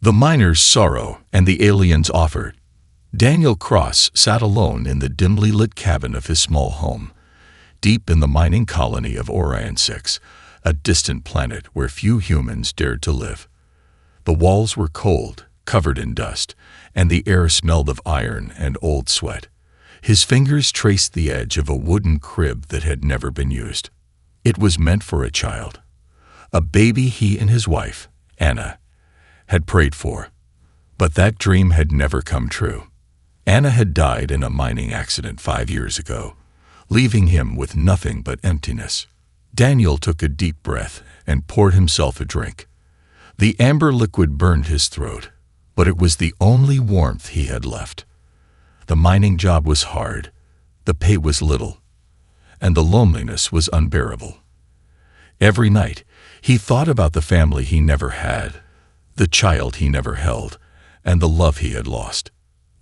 The miner's sorrow and the alien's offer. Daniel Cross sat alone in the dimly lit cabin of his small home, deep in the mining colony of Orion 6, a distant planet where few humans dared to live. The walls were cold, covered in dust, and the air smelled of iron and old sweat. His fingers traced the edge of a wooden crib that had never been used. It was meant for a child, a baby he and his wife, Anna, had prayed for. But that dream had never come true. Anna had died in a mining accident 5 years ago, leaving him with nothing but emptiness. Daniel took a deep breath and poured himself a drink. The amber liquid burned his throat, but it was the only warmth he had left. The mining job was hard, the pay was little, and the loneliness was unbearable. Every night, he thought about the family he never had, the child he never held, and the love he had lost.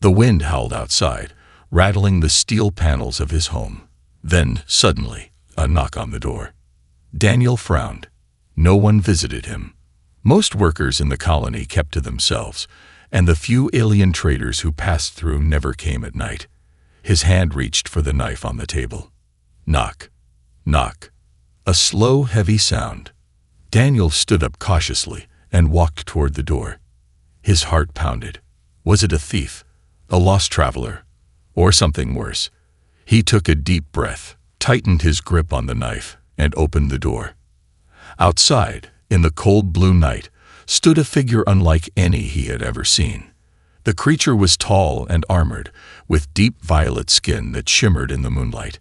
The wind howled outside, rattling the steel panels of his home. Then, suddenly, a knock on the door. Daniel frowned. No one visited him. Most workers in the colony kept to themselves, and the few alien traders who passed through never came at night. His hand reached for the knife on the table. Knock. Knock. A slow, heavy sound. Daniel stood up cautiously and walked toward the door. His heart pounded. Was it a thief, a lost traveler, or something worse? He took a deep breath, tightened his grip on the knife, and opened the door. Outside, in the cold blue night, stood a figure unlike any he had ever seen. The creature was tall and armored, with deep violet skin that shimmered in the moonlight.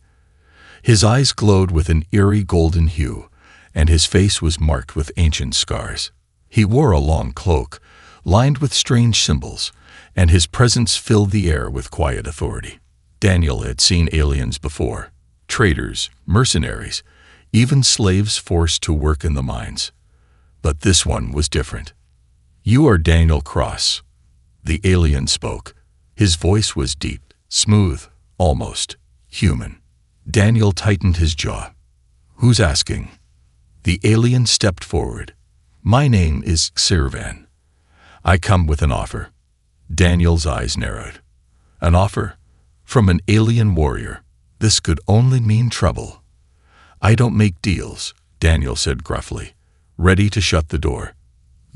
His eyes glowed with an eerie golden hue, and his face was marked with ancient scars. He wore a long cloak, lined with strange symbols, and his presence filled the air with quiet authority. Daniel had seen aliens before, traders, mercenaries, even slaves forced to work in the mines. But this one was different. "You are Daniel Cross," the alien spoke. His voice was deep, smooth, almost human. Daniel tightened his jaw. "Who's asking?" The alien stepped forward. "My name is Sirvan. I come with an offer." Daniel's eyes narrowed. An offer? From an alien warrior? This could only mean trouble. "I don't make deals," Daniel said gruffly, ready to shut the door.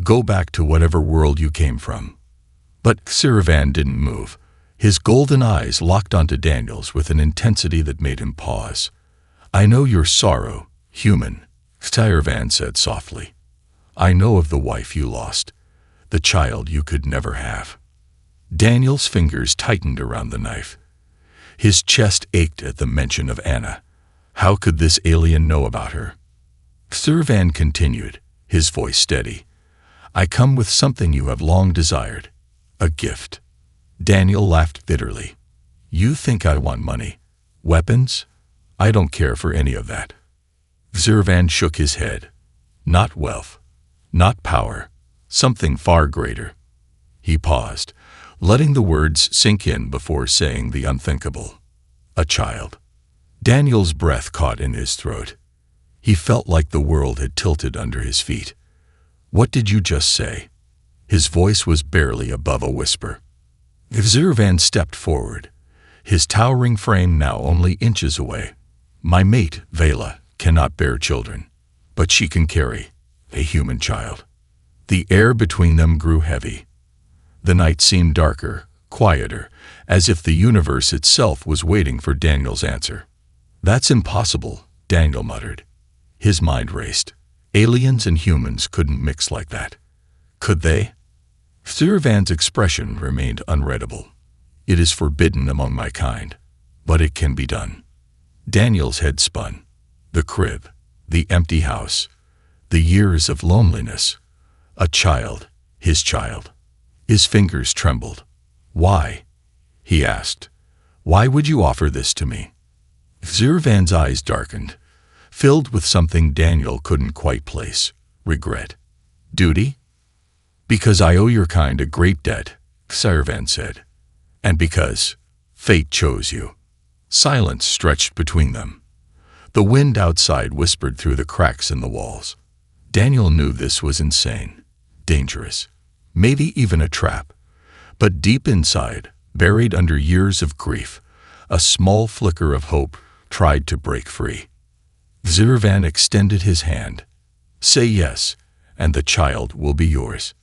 "Go back to whatever world you came from." But Sirvan didn't move. His golden eyes locked onto Daniel's with an intensity that made him pause. "I know your sorrow, human," Sirvan said softly. "I know of the wife you lost, the child you could never have." Daniel's fingers tightened around the knife. His chest ached at the mention of Anna. How could this alien know about her? Sirvan continued, his voice steady. "I come with something you have long desired, a gift." Daniel laughed bitterly. "You think I want money? Weapons? I don't care for any of that." Sirvan shook his head. "Not wealth, not power, something far greater." He paused, letting the words sink in before saying the unthinkable. "A child." Daniel's breath caught in his throat. He felt like the world had tilted under his feet. "What did you just say?" His voice was barely above a whisper. Sirvan stepped forward, his towering frame now only inches away. "My mate, Vela, cannot bear children, but she can carry a human child." The air between them grew heavy. The night seemed darker, quieter, as if the universe itself was waiting for Daniel's answer. "That's impossible," Daniel muttered. His mind raced. Aliens and humans couldn't mix like that. Could they? Sirvan's expression remained unreadable. "It is forbidden among my kind, but it can be done." Daniel's head spun. The crib, the empty house, the years of loneliness. A child, his child. His fingers trembled. "Why?" he asked. "Why would you offer this to me?" Sirvan's eyes darkened, filled with something Daniel couldn't quite place. Regret. Duty? "Because I owe your kind a great debt," Sirvan said. "And because fate chose you." Silence stretched between them. The wind outside whispered through the cracks in the walls. Daniel knew this was insane, dangerous, maybe even a trap. But deep inside, buried under years of grief, a small flicker of hope tried to break free. Zervan extended his hand. "Say yes, and the child will be yours."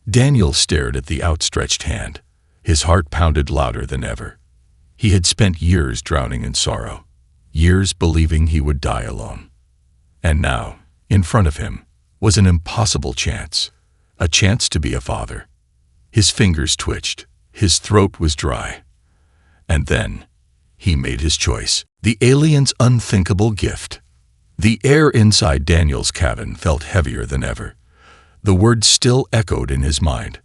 Daniel stared at the outstretched hand. His heart pounded louder than ever. He had spent years drowning in sorrow, years believing he would die alone. And now, in front of him, was an impossible chance, a chance to be a father. His fingers twitched, his throat was dry. And then, he made his choice. The alien's unthinkable gift. The air inside Daniel's cabin felt heavier than ever. The words still echoed in his mind.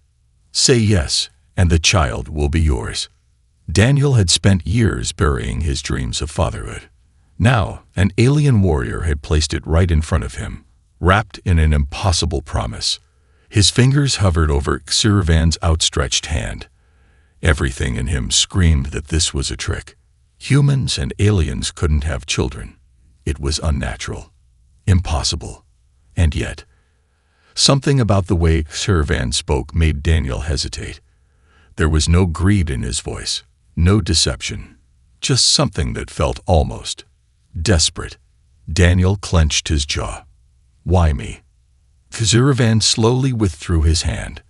"Say yes, and the child will be yours." Daniel had spent years burying his dreams of fatherhood. Now, an alien warrior had placed it right in front of him, wrapped in an impossible promise. His fingers hovered over Zervan's outstretched hand. Everything in him screamed that this was a trick. Humans and aliens couldn't have children. It was unnatural, impossible. And yet, something about the way Zervan spoke made Daniel hesitate. There was no greed in his voice, no deception, just something that felt almost desperate. Daniel clenched his jaw. "Why me?" Zervan slowly withdrew his hand.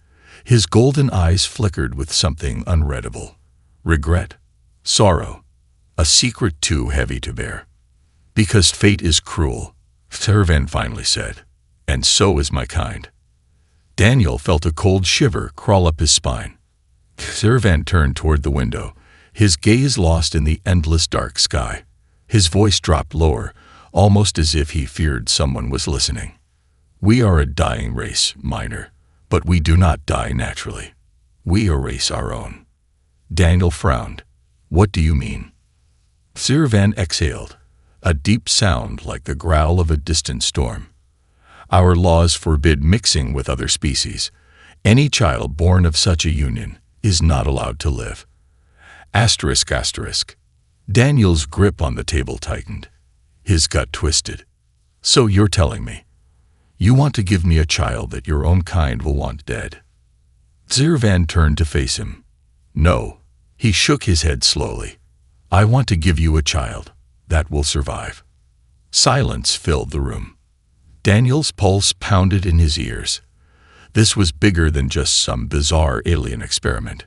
His golden eyes flickered with something unreadable. Regret, sorrow, a secret too heavy to bear. "Because fate is cruel," Zervan finally said, "and so is my kind." Daniel felt a cold shiver crawl up his spine. Zervan turned toward the window, his gaze lost in the endless dark sky. His voice dropped lower, almost as if he feared someone was listening. "We are a dying race, Minor, but we do not die naturally. We erase our own." Daniel frowned. "What do you mean?" Zervan exhaled, a deep sound like the growl of a distant storm. "Our laws forbid mixing with other species. Any child born of such a union is not allowed to live." Asterisk, asterisk. Daniel's grip on the table tightened. His gut twisted. "So you're telling me you want to give me a child that your own kind will want dead?" Zervan turned to face him. "No." He shook his head slowly. "I want to give you a child that will survive." Silence filled the room. Daniel's pulse pounded in his ears. This was bigger than just some bizarre alien experiment.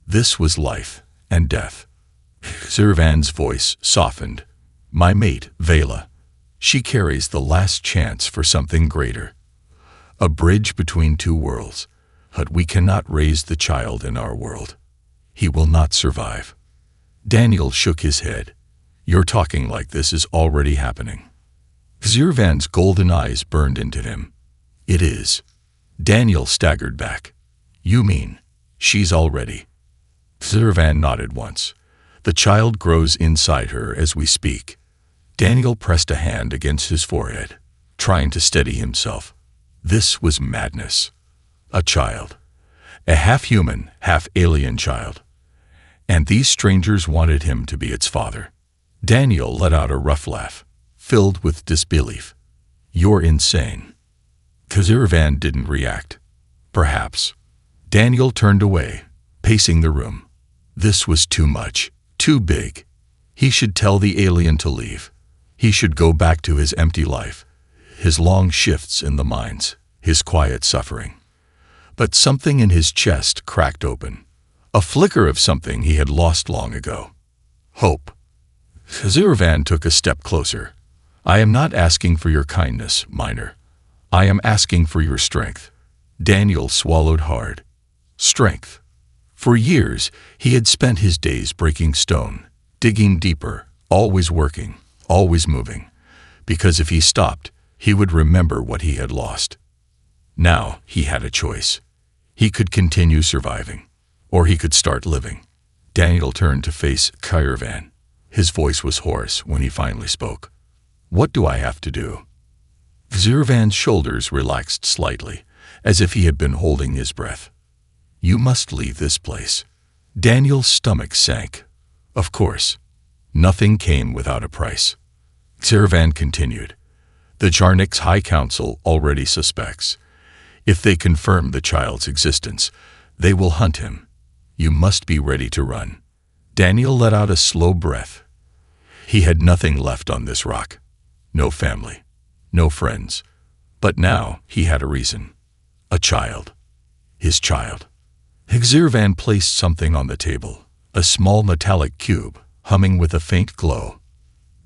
This was life and death. Zervan's voice softened. "My mate, Vela. She carries the last chance for something greater. A bridge between two worlds, but we cannot raise the child in our world. He will not survive." Daniel shook his head. "You're talking like this is already happening." Zervan's golden eyes burned into him. "It is." Daniel staggered back. "You mean she's already?" Zervan nodded once. "The child grows inside her as we speak." Daniel pressed a hand against his forehead, trying to steady himself. This was madness. A child. A half-human, half-alien child. And these strangers wanted him to be its father. Daniel let out a rough laugh, filled with disbelief. "You're insane." Zervan didn't react. Perhaps. Daniel turned away, pacing the room. This was too much, too big. He should tell the alien to leave. He should go back to his empty life, his long shifts in the mines, his quiet suffering. But something in his chest cracked open, a flicker of something he had lost long ago. Hope. Zervan took a step closer. "I am not asking for your kindness, Minor. I am asking for your strength." Daniel swallowed hard. Strength. For years, he had spent his days breaking stone, digging deeper, always working, always moving, because if he stopped, he would remember what he had lost. Now he had a choice. He could continue surviving, or he could start living. Daniel turned to face Zervan. His voice was hoarse when he finally spoke. "What do I have to do?" Zervan's shoulders relaxed slightly, as if he had been holding his breath. "You must leave this place." Daniel's stomach sank. Of course. Nothing came without a price. Zervan continued. "The Jarnik's High Council already suspects. If they confirm the child's existence, they will hunt him. You must be ready to run." Daniel let out a slow breath. He had nothing left on this rock. No family. No friends. But now he had a reason. A child. His child. Xirvan placed something on the table, a small metallic cube, humming with a faint glow.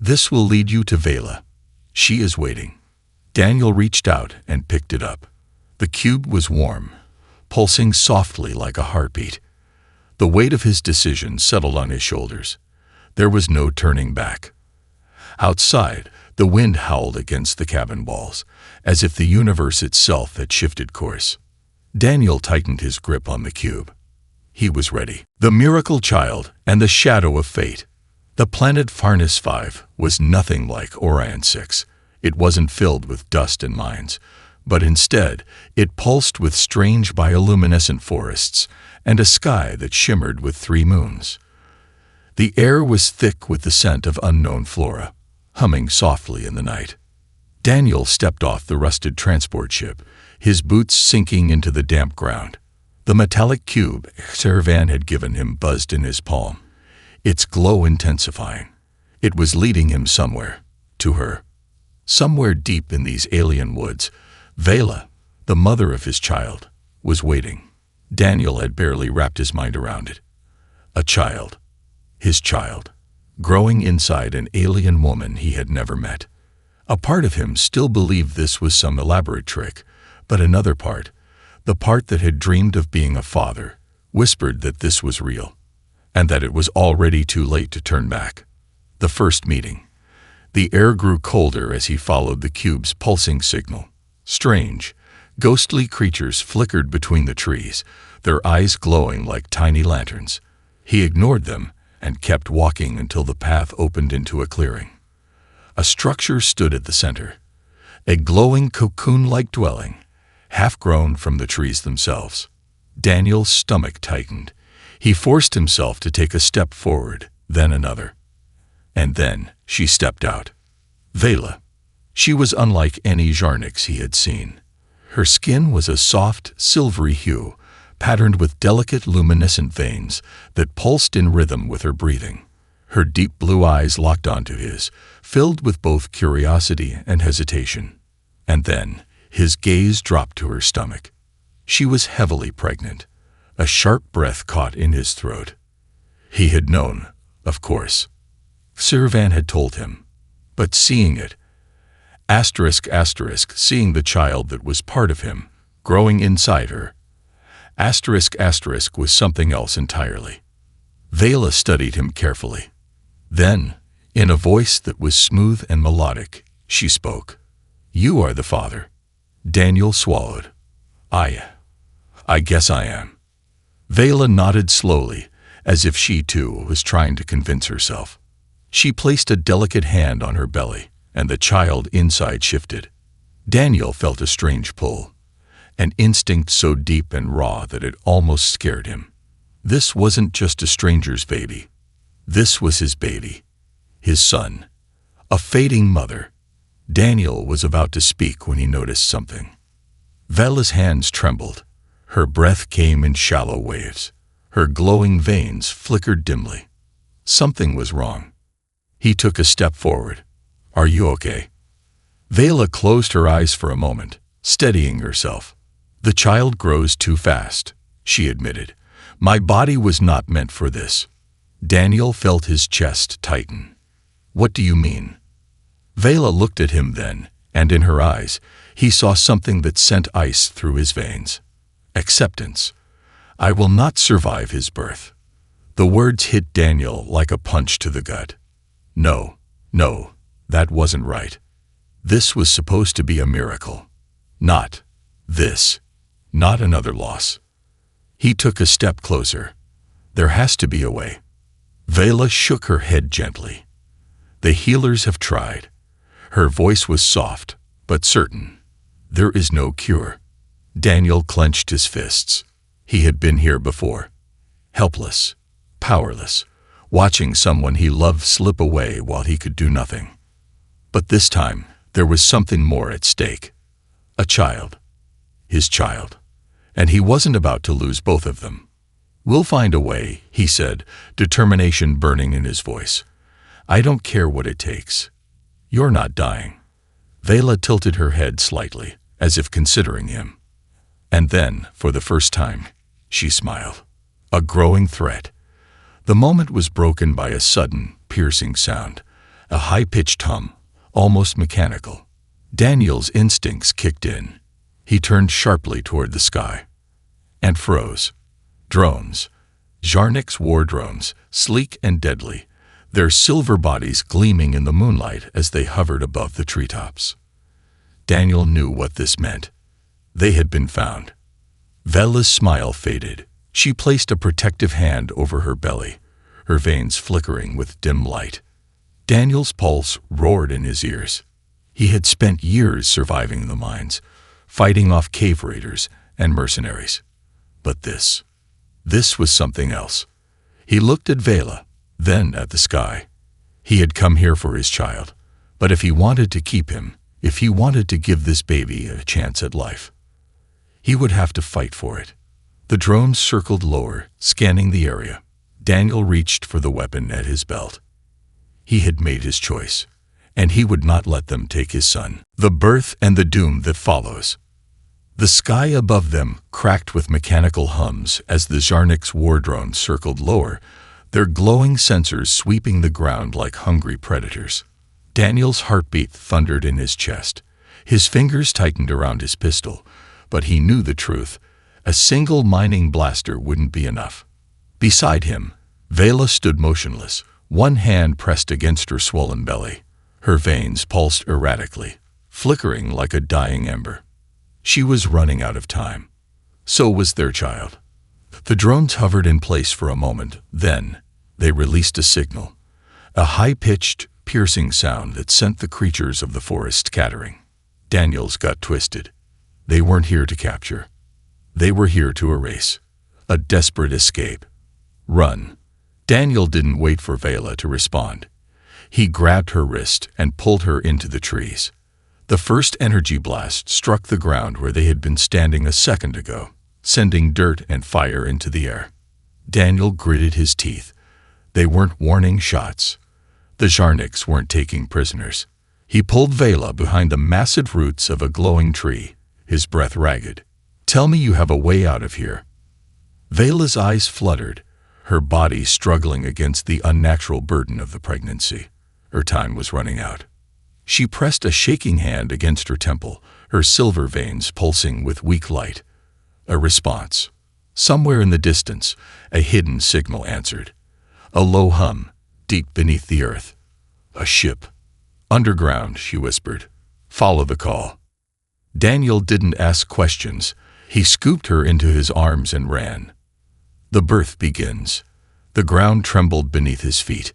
"This will lead you to Vela. She is waiting." Daniel reached out and picked it up. The cube was warm, pulsing softly like a heartbeat. The weight of his decision settled on his shoulders. There was no turning back. Outside, the wind howled against the cabin walls, as if the universe itself had shifted course. Daniel tightened his grip on the cube. He was ready. The miracle child and the shadow of fate. The planet Farnus 5 was nothing like Orion 6. It wasn't filled with dust and mines, but instead it pulsed with strange bioluminescent forests and a sky that shimmered with 3 moons. The air was thick with the scent of unknown flora, humming softly in the night. Daniel stepped off the rusted transport ship, his boots sinking into the damp ground. The metallic cube Xirvan had given him buzzed in his palm, its glow intensifying. It was leading him somewhere, to her. Somewhere deep in these alien woods, Vela, the mother of his child, was waiting. Daniel had barely wrapped his mind around it. A child. His child. Growing inside an alien woman he had never met. A part of him still believed this was some elaborate trick, but another part, the part that had dreamed of being a father, whispered that this was real, and that it was already too late to turn back. The first meeting. The air grew colder as he followed the cube's pulsing signal. Strange, ghostly creatures flickered between the trees, their eyes glowing like tiny lanterns. He ignored them and kept walking until the path opened into a clearing. A structure stood at the center, a glowing cocoon-like dwelling, half-grown from the trees themselves. Daniel's stomach tightened. He forced himself to take a step forward, then another. And then she stepped out. Vela. She was unlike any Jarnix he had seen. Her skin was a soft, silvery hue, patterned with delicate luminescent veins that pulsed in rhythm with her breathing. Her deep blue eyes locked onto his, filled with both curiosity and hesitation. And then his gaze dropped to her stomach. She was heavily pregnant. A sharp breath caught in his throat. He had known, of course. Xirvan had told him. But seeing it, seeing the child that was part of him, growing inside her, was something else entirely. Vela studied him carefully. Then, in a voice that was smooth and melodic, she spoke. "You are the father." Daniel swallowed. I guess I am." Vela nodded slowly, as if she too was trying to convince herself. She placed a delicate hand on her belly, and the child inside shifted. Daniel felt a strange pull, an instinct so deep and raw that it almost scared him. This wasn't just a stranger's baby. This was his baby, his son, a fading mother. Daniel was about to speak when he noticed something. Vela's hands trembled. Her breath came in shallow waves. Her glowing veins flickered dimly. Something was wrong. He took a step forward. "Are you okay?" Vela closed her eyes for a moment, steadying herself. "The child grows too fast," she admitted. "My body was not meant for this." Daniel felt his chest tighten. "What do you mean?" Vela looked at him then, and in her eyes, he saw something that sent ice through his veins. Acceptance. "I will not survive his birth." The words hit Daniel like a punch to the gut. No, that wasn't right. This was supposed to be a miracle. Not this. Not another loss. He took a step closer. There has to be a way. Vela shook her head gently. "The healers have tried." Her voice was soft, but certain. "There is no cure." Daniel clenched his fists. He had been here before. Helpless, powerless, watching someone he loved slip away while he could do nothing. But this time, there was something more at stake. A child. his child. And he wasn't about to lose both of them. "We'll find a way," he said, determination burning in his voice. "I don't care what it takes. You're not dying." Vela tilted her head slightly, as if considering him. And then, for the first time, she smiled. A growing threat. The moment was broken by a sudden, piercing sound, a high-pitched hum, almost mechanical. Daniel's instincts kicked in. He turned sharply toward the sky and froze. Drones. Zharnik's war drones, sleek and deadly, their silver bodies gleaming in the moonlight as they hovered above the treetops. Daniel knew what this meant. They had been found. Vela's smile faded. She placed a protective hand over her belly, her veins flickering with dim light. Daniel's pulse roared in his ears. He had spent years surviving the mines, fighting off cave raiders and mercenaries. But this was something else. He looked at Vela, then at the sky. He had come here for his child, but if he wanted to keep him, if he wanted to give this baby a chance at life, he would have to fight for it. The drones circled lower, scanning the area. Daniel reached for the weapon at his belt. He had made his choice, and he would not let them take his son. The birth and the doom that follows. The sky above them cracked with mechanical hums as the Zharnik's war drones circled lower, their glowing sensors sweeping the ground like hungry predators. Daniel's heartbeat thundered in his chest. His fingers tightened around his pistol, but he knew the truth. A single mining blaster wouldn't be enough. Beside him, Vela stood motionless, one hand pressed against her swollen belly. Her veins pulsed erratically, flickering like a dying ember. She was running out of time. So was their child. The drones hovered in place for a moment, then they released a signal, a high-pitched, piercing sound that sent the creatures of the forest scattering. Daniel's gut twisted. They weren't here to capture. They were here to erase. A desperate escape. Run. Daniel didn't wait for Vela to respond. He grabbed her wrist and pulled her into the trees. The first energy blast struck the ground where they had been standing a second ago, sending dirt and fire into the air. Daniel gritted his teeth. They weren't warning shots. The Zharniks weren't taking prisoners. He pulled Vela behind the massive roots of a glowing tree, his breath ragged. "Tell me you have a way out of here." Vela's eyes fluttered, her body struggling against the unnatural burden of the pregnancy. Her time was running out. She pressed a shaking hand against her temple, her silver veins pulsing with weak light. A response. Somewhere in the distance, a hidden signal answered. A low hum, deep beneath the earth. A ship. "Underground," she whispered. "Follow the call." Daniel didn't ask questions. He scooped her into his arms and ran. The birth begins. The ground trembled beneath his feet.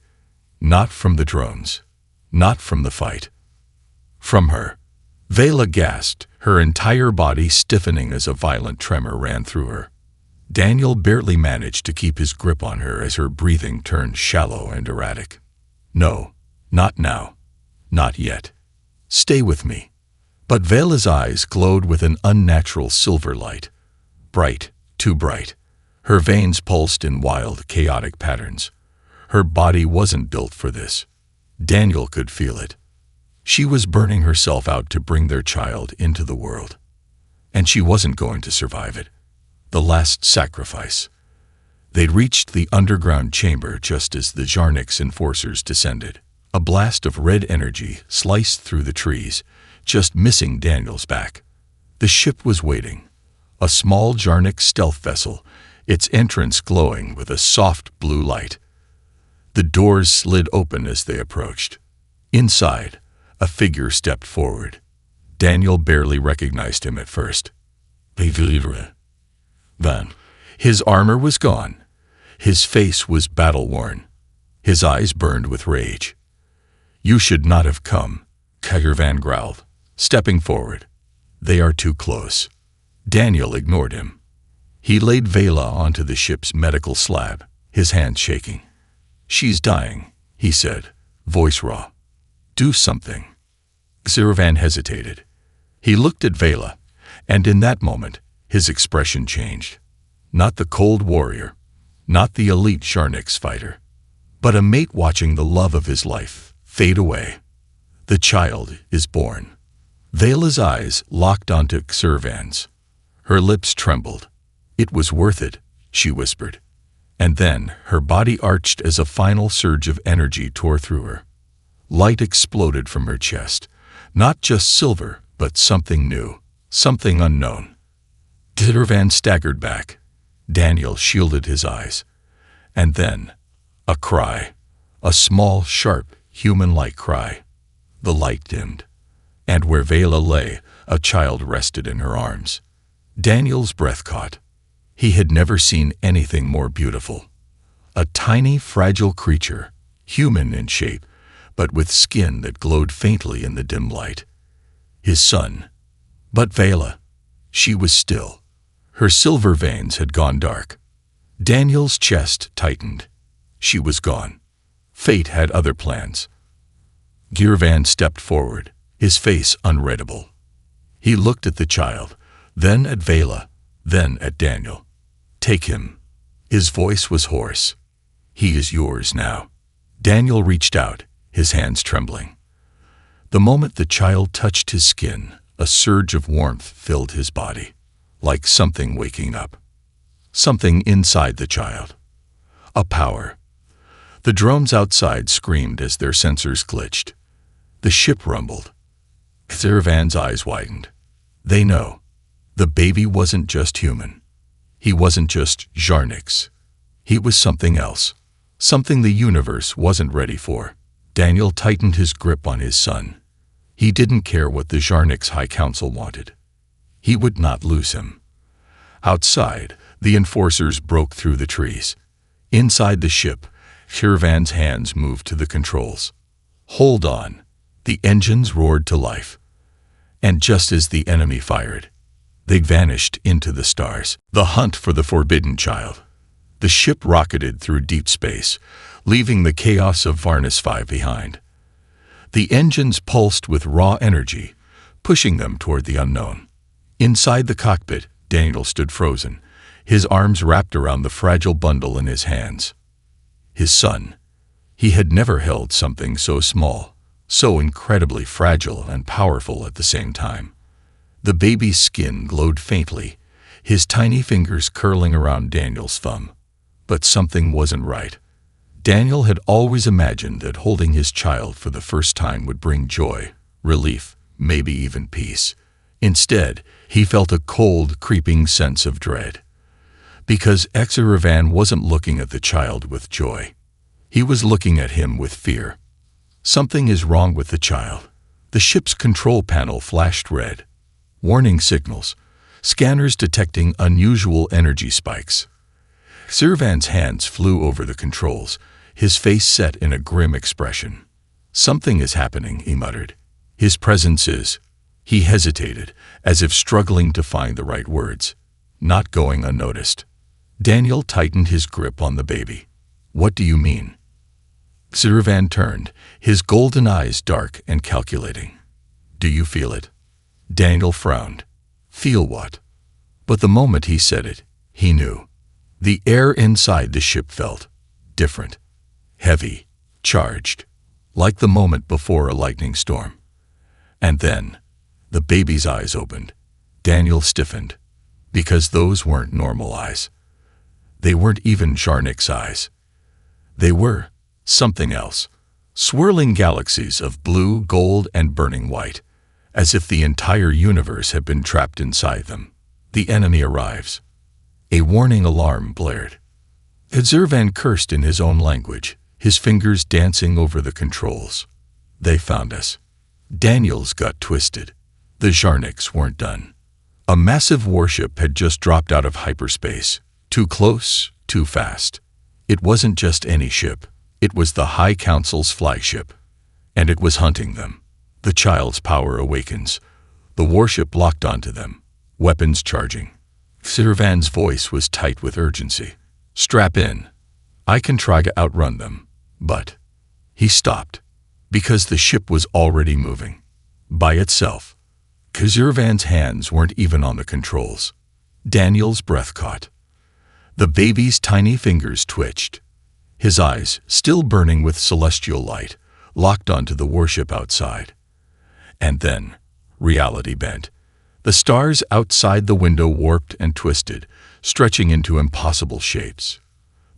Not from the drones. Not from the fight. From her. Vela gasped, her entire body stiffening as a violent tremor ran through her. Daniel barely managed to keep his grip on her as her breathing turned shallow and erratic. "No, not now. Not yet. Stay with me." But Vela's eyes glowed with an unnatural silver light. Bright, too bright. Her veins pulsed in wild, chaotic patterns. Her body wasn't built for this. Daniel could feel it. She was burning herself out to bring their child into the world. And she wasn't going to survive it. The last sacrifice. They'd reached the underground chamber just as the Zharnik's enforcers descended. A blast of red energy sliced through the trees, just missing Daniel's back. The ship was waiting. A small Zharnik stealth vessel, its entrance glowing with a soft blue light. The doors slid open as they approached. Inside, a figure stepped forward. Daniel barely recognized him at first. Then, his armor was gone. His face was battle-worn. His eyes burned with rage. "You should not have come," Kagervan growled, stepping forward. "They are too close." Daniel ignored him. He laid Vela onto the ship's medical slab, his hands shaking. "She's dying," he said, voice raw. "Do something." Kagervan hesitated. He looked at Vela, And in that moment, his expression changed. Not the cold warrior, not the elite Sharnix fighter, but a mate watching the love of his life fade away. The child is born. Vela's eyes locked onto Xervan's. Her lips trembled. "It was worth it," she whispered. And then her body arched as a final surge of energy tore through her. Light exploded from her chest. Not just silver, but something new, something unknown. Xervan staggered back. Daniel shielded his eyes. And then, a cry. A small, sharp, human-like cry. The light dimmed. And where Vela lay, a child rested in her arms. Daniel's breath caught. He had never seen anything more beautiful. A tiny, fragile creature, human in shape, but with skin that glowed faintly in the dim light. His son. But Vela, she was still. Her silver veins had gone dark. Daniel's chest tightened. She was gone. Fate had other plans. Xervan stepped forward, his face unreadable. He looked at the child, then at Vela, then at Daniel. "Take him." His voice was hoarse. "He is yours now." Daniel reached out, his hands trembling. The moment the child touched his skin, a surge of warmth filled his body, like something waking up. Something inside the child. A power. The drones outside screamed as their sensors glitched. The ship rumbled. Xervan's eyes widened. They know. The baby wasn't just human. He wasn't just Sharnix. He was something else. Something the universe wasn't ready for. Daniel tightened his grip on his son. He didn't care what the Sharnix High Council wanted. He would not lose him. Outside, the enforcers broke through the trees. Inside the ship, Xervan's hands moved to the controls. "Hold on." The engines roared to life. And just as the enemy fired, they vanished into the stars. The hunt for the forbidden child. The ship rocketed through deep space, leaving the chaos of Varnus V behind. The engines pulsed with raw energy, pushing them toward the unknown. Inside the cockpit, Daniel stood frozen, his arms wrapped around the fragile bundle in his hands. His son. He had never held something so small, so incredibly fragile and powerful at the same time. The baby's skin glowed faintly, his tiny fingers curling around Daniel's thumb. But something wasn't right. Daniel had always imagined that holding his child for the first time would bring joy, relief, maybe even peace. Instead, he felt a cold, creeping sense of dread. Because Xervan wasn't looking at the child with joy. He was looking at him with fear. Something is wrong with the child. The ship's control panel flashed red. Warning signals. Scanners detecting unusual energy spikes. Xervan's hands flew over the controls, his face set in a grim expression. "Something is happening," he muttered. "His presence is..." He hesitated, as if struggling to find the right words. "Not going unnoticed." Daniel tightened his grip on the baby. "What do you mean?" Xervan turned, his golden eyes dark and calculating. "Do you feel it?" Daniel frowned. "Feel what?" But the moment he said it, he knew. The air inside the ship felt different. Heavy, charged, like the moment before a lightning storm. And then, the baby's eyes opened. Daniel stiffened, because those weren't normal eyes. They weren't even Sharnix eyes. They were something else. Swirling galaxies of blue, gold, and burning white, as if the entire universe had been trapped inside them. The enemy arrives. A warning alarm blared. Xervan cursed in his own language, his fingers dancing over the controls. They found us. Daniel's gut twisted. The Sharnix weren't done. A massive warship had just dropped out of hyperspace. Too close, too fast. It wasn't just any ship. It was the High Council's flagship. And it was hunting them. The child's power awakens. The warship locked onto them, weapons charging. Xervan's voice was tight with urgency. "Strap in. I can try to outrun them." But he stopped, because the ship was already moving. By itself. Kazirvan's hands weren't even on the controls. Daniel's breath caught. The baby's tiny fingers twitched. His eyes, still burning with celestial light, locked onto the warship outside. And then, reality bent. The stars outside the window warped and twisted, stretching into impossible shapes.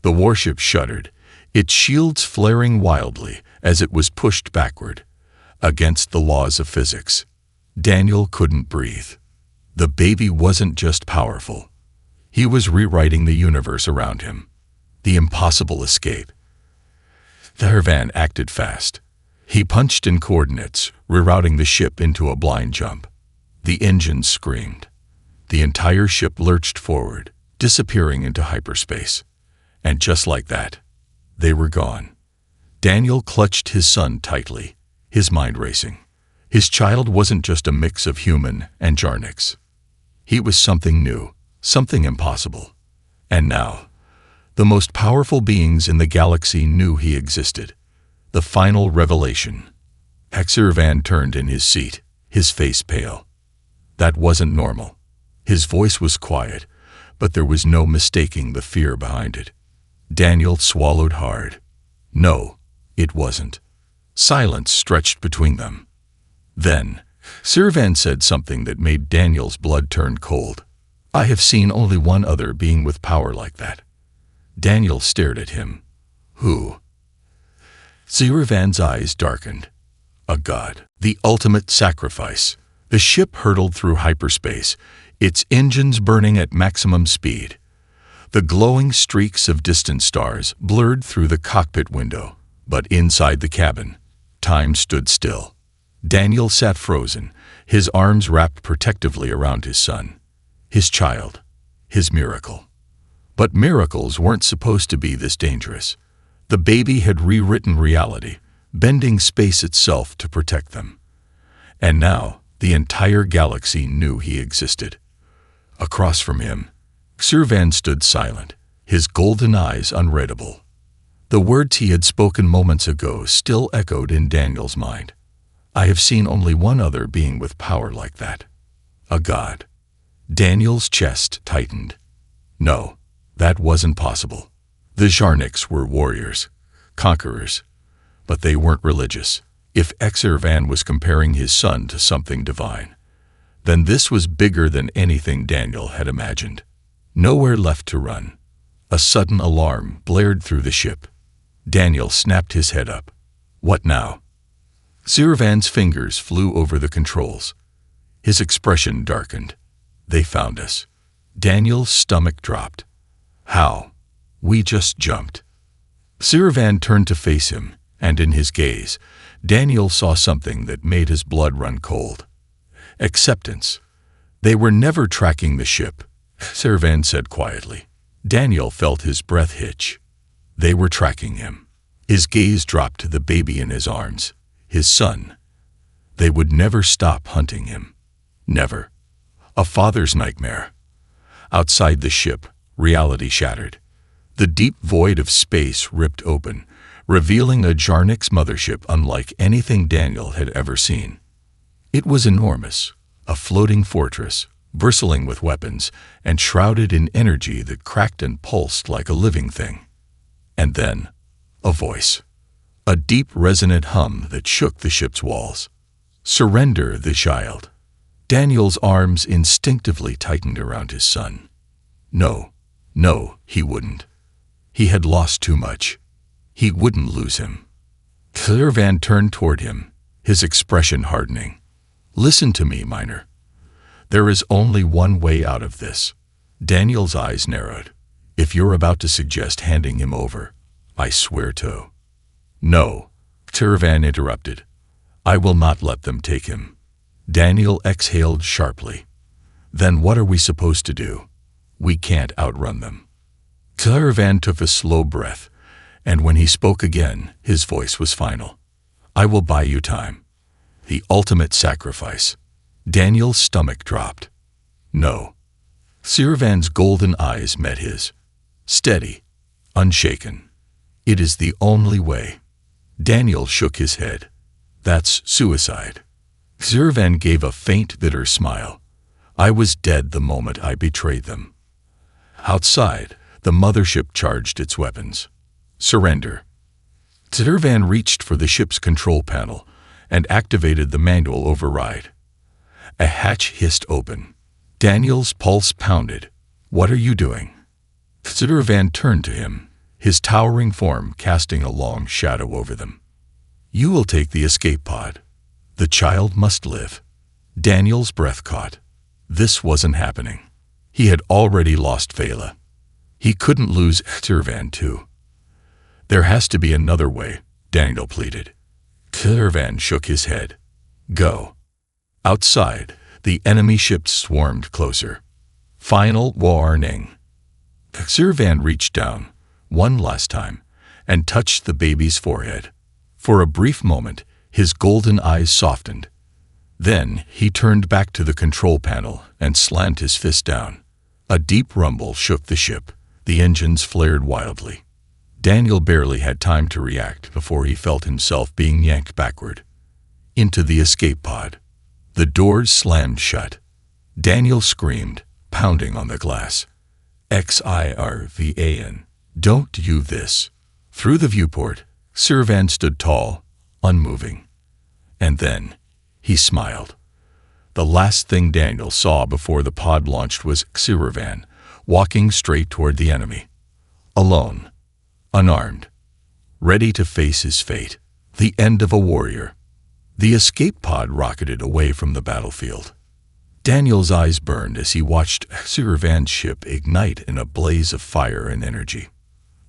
The warship shuddered, its shields flaring wildly as it was pushed backward, against the laws of physics. Daniel couldn't breathe. The baby wasn't just powerful. He was rewriting the universe around him. The impossible escape. Kazirvan acted fast. He punched in coordinates, rerouting the ship into a blind jump. The engines screamed. The entire ship lurched forward, disappearing into hyperspace. And just like that, they were gone. Daniel clutched his son tightly, his mind racing. His child wasn't just a mix of human and Jarnix. He was something new, something impossible. And now, the most powerful beings in the galaxy knew he existed. The final revelation. Kazirvan turned in his seat, his face pale. That wasn't normal. His voice was quiet, but there was no mistaking the fear behind it. Daniel swallowed hard. No, it wasn't. Silence stretched between them. Then, Kazirvan said something that made Daniel's blood turn cold. I have seen only one other being with power like that. Daniel stared at him. Who? Kazirvan's eyes darkened. A god. The ultimate sacrifice. The ship hurtled through hyperspace, its engines burning at maximum speed. The glowing streaks of distant stars blurred through the cockpit window, but inside the cabin, time stood still. Daniel sat frozen, his arms wrapped protectively around his son. His child. His miracle. But miracles weren't supposed to be this dangerous. The baby had rewritten reality, bending space itself to protect them. And now, the entire galaxy knew he existed. Across from him, Kazirvan stood silent, his golden eyes unreadable. The words he had spoken moments ago still echoed in Daniel's mind. I have seen only one other being with power like that. A god. Daniel's chest tightened. No, that wasn't possible. The Jarnix were warriors, conquerors, but they weren't religious. If Kazirvan was comparing his son to something divine, then this was bigger than anything Daniel had imagined. Nowhere left to run. A sudden alarm blared through the ship. Daniel snapped his head up. What now? Kazirvan's fingers flew over the controls. His expression darkened. They found us. Daniel's stomach dropped. How? We just jumped. Kazirvan turned to face him, and in his gaze, Daniel saw something that made his blood run cold. Acceptance. They were never tracking the ship, Kazirvan said quietly. Daniel felt his breath hitch. They were tracking him. His gaze dropped to the baby in his arms, his son. They would never stop hunting him. Never. A father's nightmare. Outside the ship, reality shattered. The deep void of space ripped open, revealing a Jarnix mothership unlike anything Daniel had ever seen. It was enormous, a floating fortress, bristling with weapons and shrouded in energy that cracked and pulsed like a living thing. And then, a voice. A deep resonant hum that shook the ship's walls. Surrender the child. Daniel's arms instinctively tightened around his son. No, he wouldn't. He had lost too much. He wouldn't lose him. Kazirvan turned toward him, his expression hardening. Listen to me, Minor. There is only one way out of this. Daniel's eyes narrowed. If you're about to suggest handing him over, I swear to. No, Kazirvan interrupted. I will not let them take him. Daniel exhaled sharply. Then what are we supposed to do? We can't outrun them. Kazirvan took a slow breath, and when he spoke again, his voice was final. I will buy you time. The ultimate sacrifice. Daniel's stomach dropped. No. Kazirvan's golden eyes met his. Steady, unshaken. It is the only way. Daniel shook his head. That's suicide. Zervan gave a faint, bitter smile. I was dead the moment I betrayed them. Outside, the mothership charged its weapons. Surrender. Zervan reached for the ship's control panel and activated the manual override. A hatch hissed open. Daniel's pulse pounded. What are you doing? Zervan turned to him, his towering form casting a long shadow over them. You will take the escape pod. The child must live. Daniel's breath caught. This wasn't happening. He had already lost Fela. He couldn't lose Zervan too. There has to be another way, Daniel pleaded. Zervan shook his head. Go. Outside, the enemy ships swarmed closer. Final warning. Zervan reached down, one last time, and touched the baby's forehead. For a brief moment, his golden eyes softened. Then he turned back to the control panel and slammed his fist down. A deep rumble shook the ship. The engines flared wildly. Daniel barely had time to react before he felt himself being yanked backward. Into the escape pod. The doors slammed shut. Daniel screamed, pounding on the glass. Xirvan. Don't do this. Through the viewport, Zervan stood tall, unmoving. And then, he smiled. The last thing Daniel saw before the pod launched was Zervan, walking straight toward the enemy. Alone, unarmed, ready to face his fate, the end of a warrior. The escape pod rocketed away from the battlefield. Daniel's eyes burned as he watched Zervan's ship ignite in a blaze of fire and energy.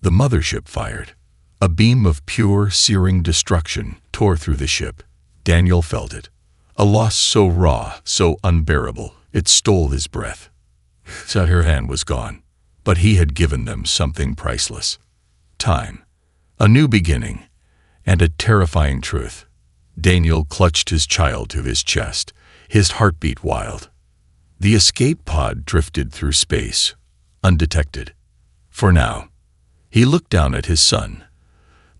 The mothership fired. A beam of pure, searing destruction tore through the ship. Daniel felt it. A loss so raw, so unbearable, it stole his breath. Zervan was gone, but he had given them something priceless. Time. A new beginning, and a terrifying truth. Daniel clutched his child to his chest, his heartbeat wild. The escape pod drifted through space, undetected. For now, he looked down at his son,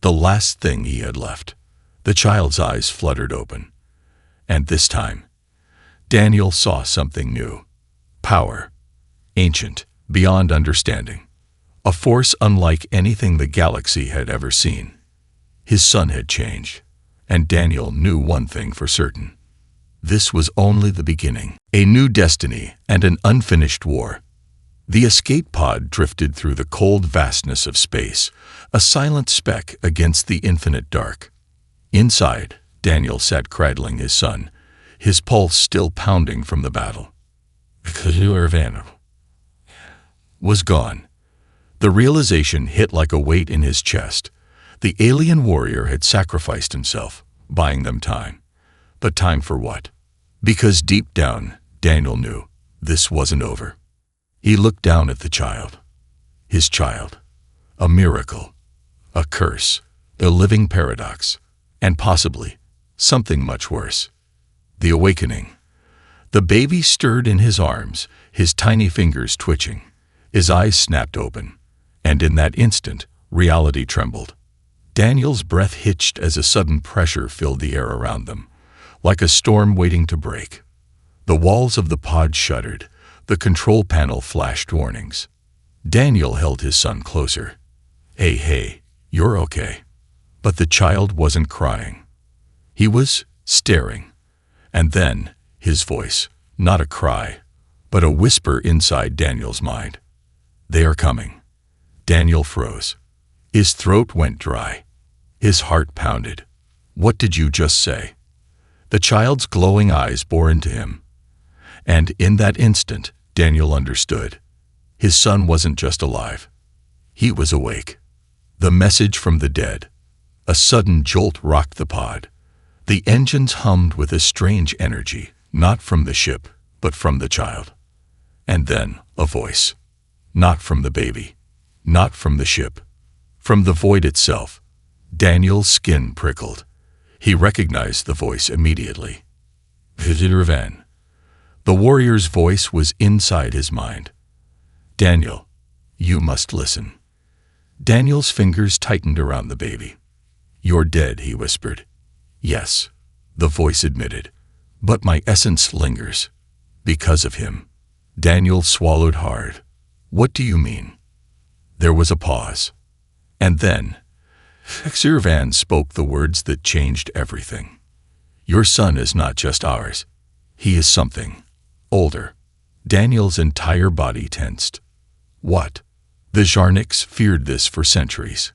the last thing he had left. The child's eyes fluttered open. And this time, Daniel saw something new. Power. Ancient, beyond understanding. A force unlike anything the galaxy had ever seen. His son had changed, and Daniel knew one thing for certain. This was only the beginning. A new destiny and an unfinished war. The escape pod drifted through the cold vastness of space, a silent speck against the infinite dark. Inside, Daniel sat cradling his son, his pulse still pounding from the battle. Zervan was gone. The realization hit like a weight in his chest. The alien warrior had sacrificed himself, buying them time. But time for what? Because deep down, Daniel knew this wasn't over. He looked down at the child. His child. A miracle. A curse. A living paradox. And possibly something much worse. The awakening. The baby stirred in his arms, his tiny fingers twitching. His eyes snapped open. And in that instant, reality trembled. Daniel's breath hitched as a sudden pressure filled the air around them, like a storm waiting to break. The walls of the pod shuddered. The control panel flashed warnings. Daniel held his son closer. Hey, you're okay. But the child wasn't crying. He was staring. And then, his voice, not a cry, but a whisper inside Daniel's mind. They are coming. Daniel froze. His throat went dry. His heart pounded. What did you just say? The child's glowing eyes bore into him. And in that instant, Daniel understood. His son wasn't just alive. He was awake. The message from the dead. A sudden jolt rocked the pod. The engines hummed with a strange energy, not from the ship, but from the child. And then, a voice. Not from the baby. Not from the ship. From the void itself. Daniel's skin prickled. He recognized the voice immediately. Zervan. The warrior's voice was inside his mind. Daniel, you must listen. Daniel's fingers tightened around the baby. You're dead, he whispered. Yes, the voice admitted. But my essence lingers. Because of him. Daniel swallowed hard. What do you mean? There was a pause. And then, Xirvan spoke the words that changed everything. Your son is not just ours. He is something older. Daniel's entire body tensed. What? The Zharniks feared this for centuries.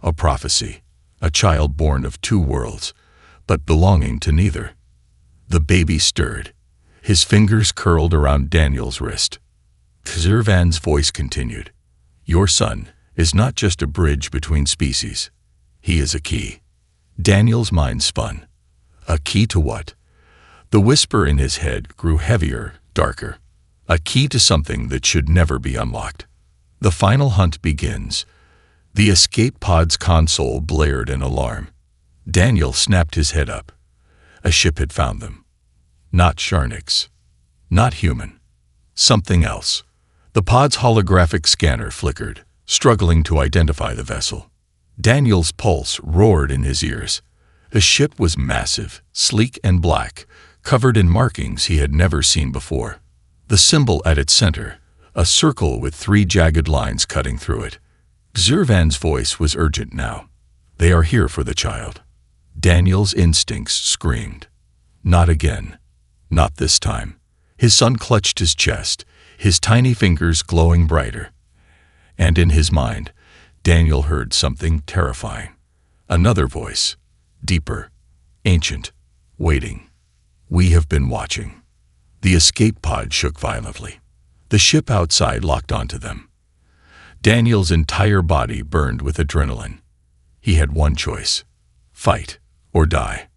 A prophecy. A child born of two worlds, but belonging to neither. The baby stirred. His fingers curled around Daniel's wrist. Xirvan's voice continued. Your son is not just a bridge between species. He is a key. Daniel's mind spun. A key to what? The whisper in his head grew heavier, darker. A key to something that should never be unlocked. The final hunt begins. The escape pod's console blared an alarm. Daniel snapped his head up. A ship had found them. Not Zharniks. Not human. Something else. The pod's holographic scanner flickered, struggling to identify the vessel. Daniel's pulse roared in his ears. The ship was massive, sleek and black, covered in markings he had never seen before. The symbol at its center, a circle with 3 jagged lines cutting through it. Xirvan's voice was urgent now. They are here for the child. Daniel's instincts screamed. Not again. Not this time. His son clutched his chest, his tiny fingers glowing brighter. And in his mind, Daniel heard something terrifying. Another voice, deeper, ancient, waiting. We have been watching. The escape pod shook violently. The ship outside locked onto them. Daniel's entire body burned with adrenaline. He had one choice: fight or die.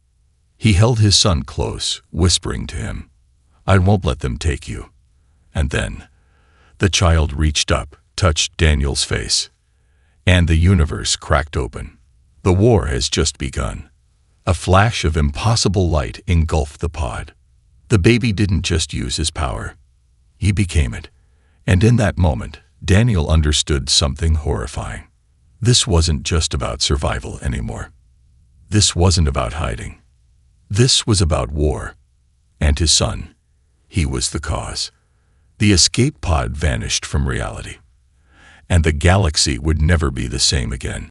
He held his son close, whispering to him, I won't let them take you. And then, the child reached up, touched Daniel's face. And the universe cracked open. The war has just begun. A flash of impossible light engulfed the pod. The baby didn't just use his power. He became it. And in that moment, Daniel understood something horrifying. This wasn't just about survival anymore. This wasn't about hiding. This was about war. And his son. He was the cause. The escape pod vanished from reality. And the galaxy would never be the same again.